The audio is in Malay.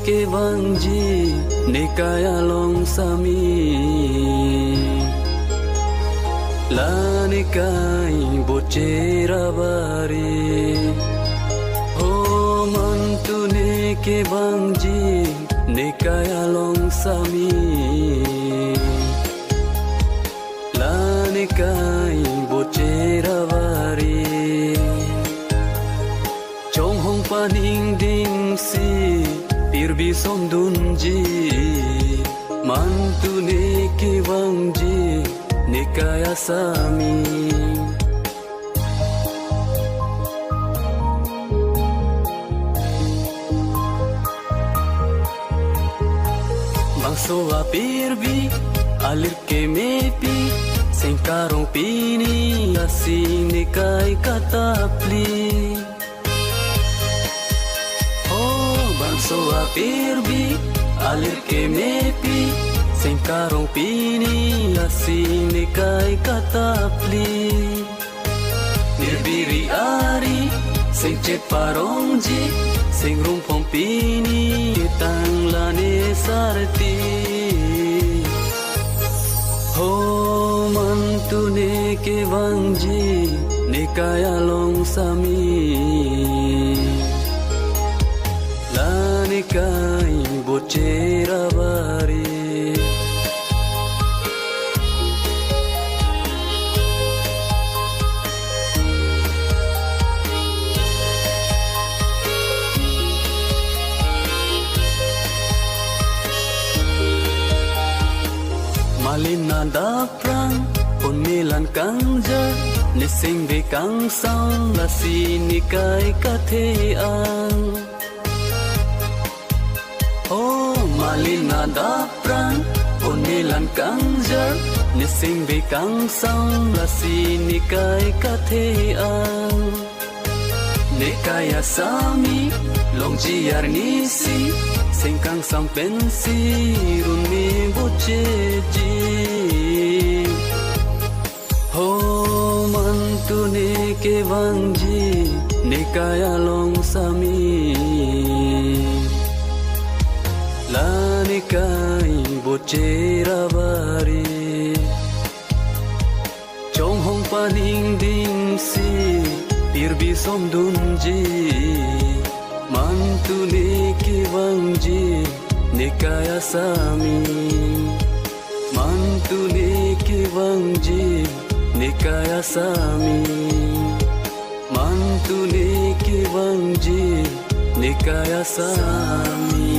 ke bangji nikaya long sami la nikai bocera bari ho mantune ke bangji nikaya long sami la nikai bocera bari chong hong paning ding si pirbi som dunji mantune ke bangji nikaya sami bangso a pirbi alir ke mepi sengkarong pini asi nikai katapli bangso a pirbi alir ke mepi sengkarong pini asi nikai katapli nirbiri ari seng ceparongji seng rumpong pini tang lane sarti ho mantune ke bangji nikaya long sami nikai bocera bari malina daprang ponilan kangja nising be kang sang lasi nikai katheang malina daprang ponilan kangjar nising be kang sang lasi nikai katheang nikaya sami longjiar nisi sengkang sang pensi rumi boceji ho mantune ke bangji nikaya long sami la nikai bocera bari chong hong paning ding si pirbi som dunji mantune ke bangji nikaya sami mantune ke bangji nikaya sami mantune ke bangji nikaya sami